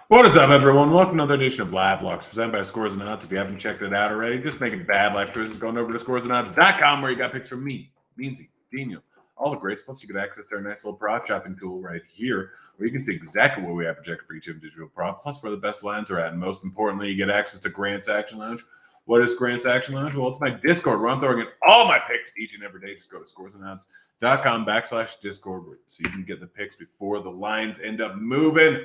What is up, everyone? Welcome to another edition of Live Locks presented by Scores and Odds. If you haven't checked it out already, just making bad life choices, going over to scoresandodds.com where you got picks from me, Meansy, Daniel, all the greats. Plus, you get access to our nice little prop shopping tool right here where you can see exactly what we have projected for each individual prop, plus where the best lines are at. And most importantly, you get access to Grant's Action Lounge. What is Grant's Action Lounge? Well, it's my Discord where I'm throwing in all my picks each and every day. Just go to scoresandodds.com/Discord so you can get the picks before the lines end up moving.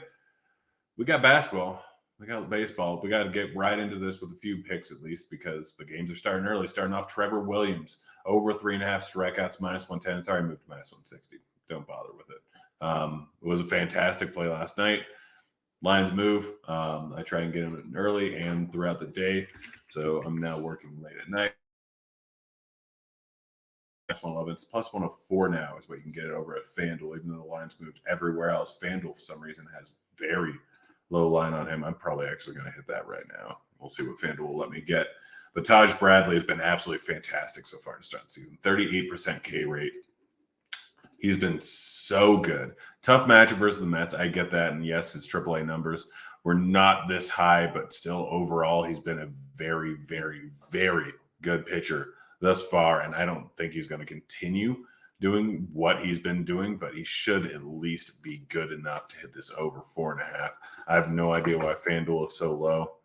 We got basketball. We got baseball. We got to get right into this with a few picks at least because the games are starting early. Starting off, Trevor Williams, over 3.5 strikeouts, -110. It's already moved to -160. Don't bother with it. It was a fantastic play last night. Lions move. I try and get him in early and throughout the day. So I'm now working late at night. +111. It's +104 now is what you can get it over at FanDuel, even though the line's moved everywhere else. FanDuel, for some reason, has very low line on him. I'm probably actually going to hit that right now. We'll see what FanDuel will let me get. But Taj Bradley has been absolutely fantastic so far to start the season. 38% K rate. He's been so good. Tough matchup versus the Mets. I get that. And yes, his AAA numbers were not this high, but still overall, he's been a very, very, very good pitcher thus far. And I don't think he's going to continue doing what he's been doing, but he should at least be good enough to hit this over 4.5. I have no idea why FanDuel is so low.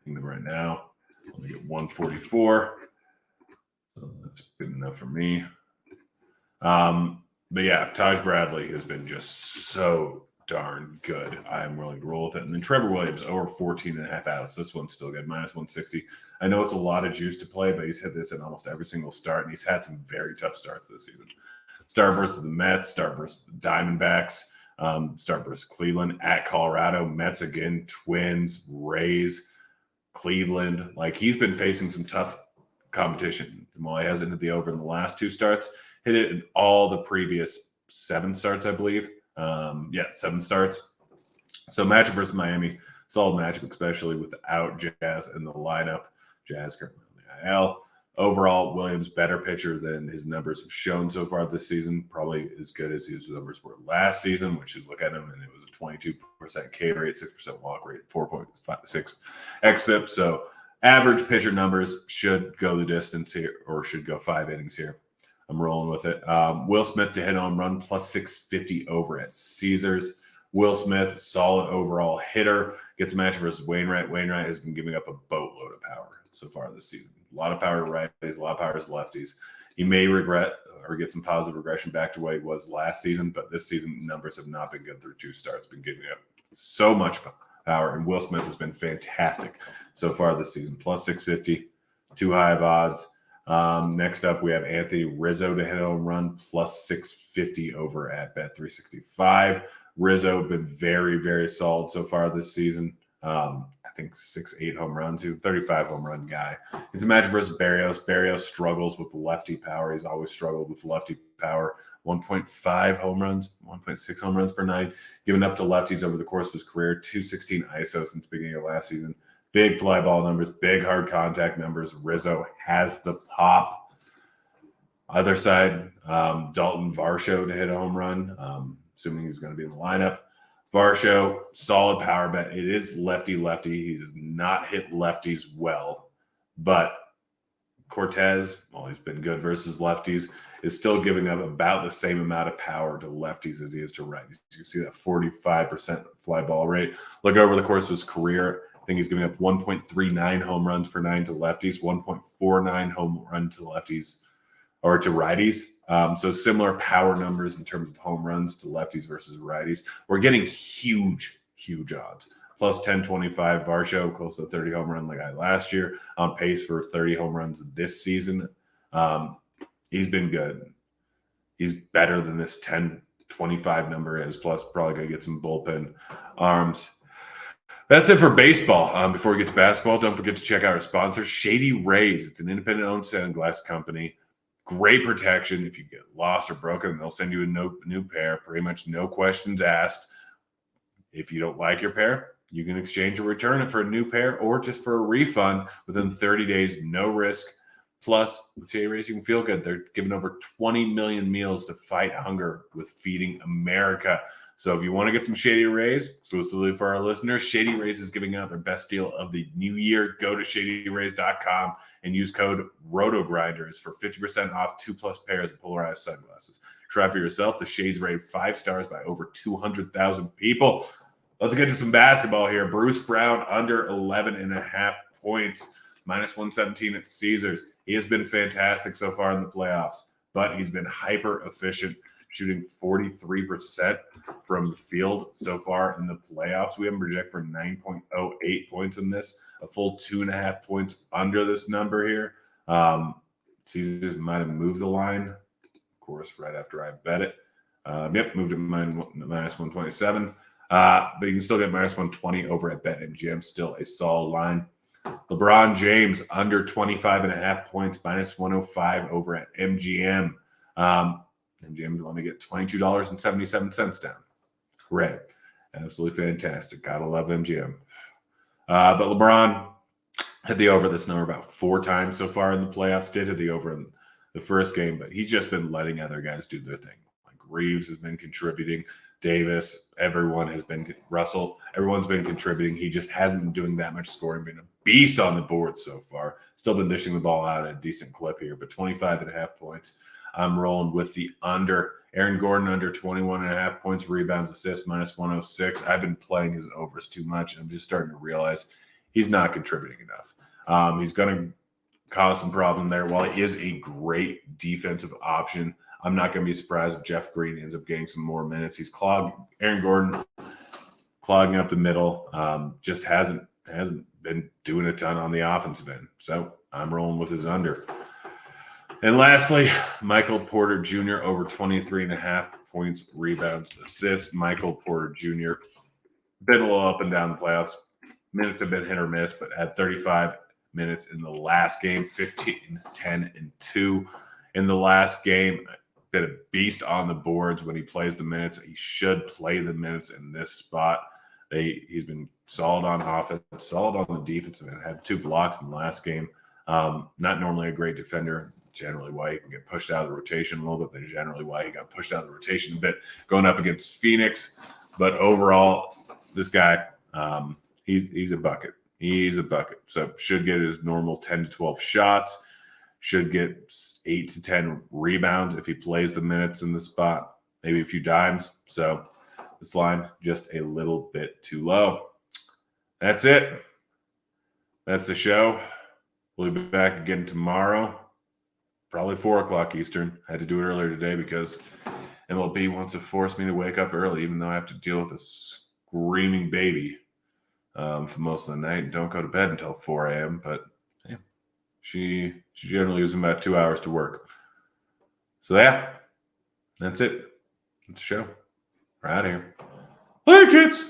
Even right now, let me get 144. So that's good enough for me. But yeah, Taj Bradley has been just so darn good. I'm willing to roll with it. And then Trevor Williams, over 14.5 outs. This one's still good, -160. I know it's a lot of juice to play, but he's hit this in almost every single start, and he's had some very tough starts this season. Start versus the Mets, start versus the Diamondbacks, start versus Cleveland, at Colorado, Mets again, Twins, Rays, Cleveland. Like, he's been facing some tough competition. And while he hasn't hit the over in the last two starts, hit it in all the previous 7 starts, I believe. 7 starts. So matchup versus Miami, solid matchup, especially without Jazz in the lineup. Jazz currently on the IL. Overall, Williams better pitcher than his numbers have shown so far this season. Probably as good as his numbers were last season, which you look at him and it was a 22% K rate, 6% walk rate, 4.56 xFIP. So average pitcher numbers should go the distance here, or should go 5 innings here. I'm rolling with it. Will Smith to hit home run, +650 over at Caesars. Will Smith, solid overall hitter, gets a match versus Wainwright. Wainwright has been giving up a boatload of power so far this season. A lot of power to righties, a lot of power to lefties. He may regret or get some positive regression back to what he was last season, but this season numbers have not been good through 2 starts. Been giving up so much power, and Will Smith has been fantastic so far this season. +650, too high of odds. Next up, we have Anthony Rizzo to hit a home run, +650 over at Bet365. Rizzo been very, very solid so far this season. I think 6-8 home runs. He's a 35 home run guy. It's a match versus Barrios. Barrios struggles with lefty power. He's always struggled with lefty power. 1.5 home runs, 1.6 home runs per night, given up to lefties over the course of his career. 216 ISO since the beginning of last season. Big fly ball numbers, big hard contact numbers. Rizzo has the pop. Other side, Dalton Varsho to hit a home run, assuming he's going to be in the lineup. Varsho, solid power bet. It is lefty-lefty. He does not hit lefties well. But Cortez, while he's been good versus lefties, is still giving up about the same amount of power to lefties as he is to righties. You see that 45% fly ball rate. Look over the course of his career. I think he's giving up 1.39 home runs per 9 to lefties, 1.49 home run to lefties or to righties. So similar power numbers in terms of home runs to lefties versus righties. We're getting huge, huge odds. +1025 Varsho, close to 30 home run like I last year, on pace for 30 home runs this season. He's been good. He's better than this 1025 number is, plus probably going to get some bullpen arms. That's it for baseball. Before we get to basketball, don't forget to check out our sponsor, Shady Rays. It's an independent-owned sunglass company. Great protection. If you get lost or broken, they'll send you a new pair. Pretty much no questions asked. If you don't like your pair, you can exchange or return it for a new pair or just for a refund within 30 days, no risk. Plus, with Shady Rays, you can feel good. They're giving over 20 million meals to fight hunger with Feeding America. So if you want to get some Shady Rays, exclusively for our listeners, Shady Rays is giving out their best deal of the new year. Go to shadyrays.com and use code ROTOGRINDERS for 50% off 2+ pairs of polarized sunglasses. Try for yourself. The Shades rated 5 stars by over 200,000 people. Let's get to some basketball here. Bruce Brown under 11.5 points, -117 at Caesars. He has been fantastic so far in the playoffs, but he's been hyper efficient, shooting 43% from the field so far in the playoffs. We have him projected for 9.08 points in this, a full 2.5 points under this number here. Caesars might have moved the line, of course, right after I bet it. Moved it -127. But you can still get -120 over at BetMGM. Still a solid line. LeBron James under 25.5 points, -105 over at MGM. MGM let me get $22.77 down. Great. Absolutely fantastic. Gotta love MGM. But LeBron hit the over this number about 4 times so far in the playoffs. Did hit the over in the first game, but he's just been letting other guys do their thing. Like Reeves has been contributing. Davis, everyone's been contributing. He just hasn't been doing that much scoring, been a beast on the board so far. Still been dishing the ball out at a decent clip here, but 25.5 points. I'm rolling with the under. Aaron Gordon under 21.5 points, rebounds, assists, -106. I've been playing his overs too much. I'm just starting to realize he's not contributing enough. He's going to cause some problem there. While he is a great defensive option, I'm not going to be surprised if Jeff Green ends up getting some more minutes. Aaron Gordon clogging up the middle. Just hasn't been doing a ton on the offensive end. So I'm rolling with his under. And lastly, Michael Porter Jr. over 23.5 points, rebounds, assists. Michael Porter Jr. been a little up and down the playoffs. Minutes have been hit or miss, but had 35 minutes in the last game, 15, 10, and 2 in the last game. Been a beast on the boards when he plays the minutes. He should play the minutes in this spot. He's been solid on offense, solid on the defensive end. Had 2 blocks in the last game. Not normally a great defender. Generally why he can get pushed out of the rotation a little bit. Generally why he got pushed out of the rotation a bit going up against Phoenix. But overall, this guy, he's a bucket. He's a bucket. So should get his normal 10 to 12 shots. Should get 8 to 10 rebounds if he plays the minutes in the spot. Maybe a few dimes. So this line just a little bit too low. That's it. That's the show. We'll be back again tomorrow. Probably 4 o'clock Eastern. I had to do it earlier today because MLB wants to force me to wake up early, even though I have to deal with a screaming baby for most of the night and don't go to bed until 4 a.m. But yeah, she generally uses about 2 hours to work. So yeah, that's it. That's the show. We're out of here. Bye, kids.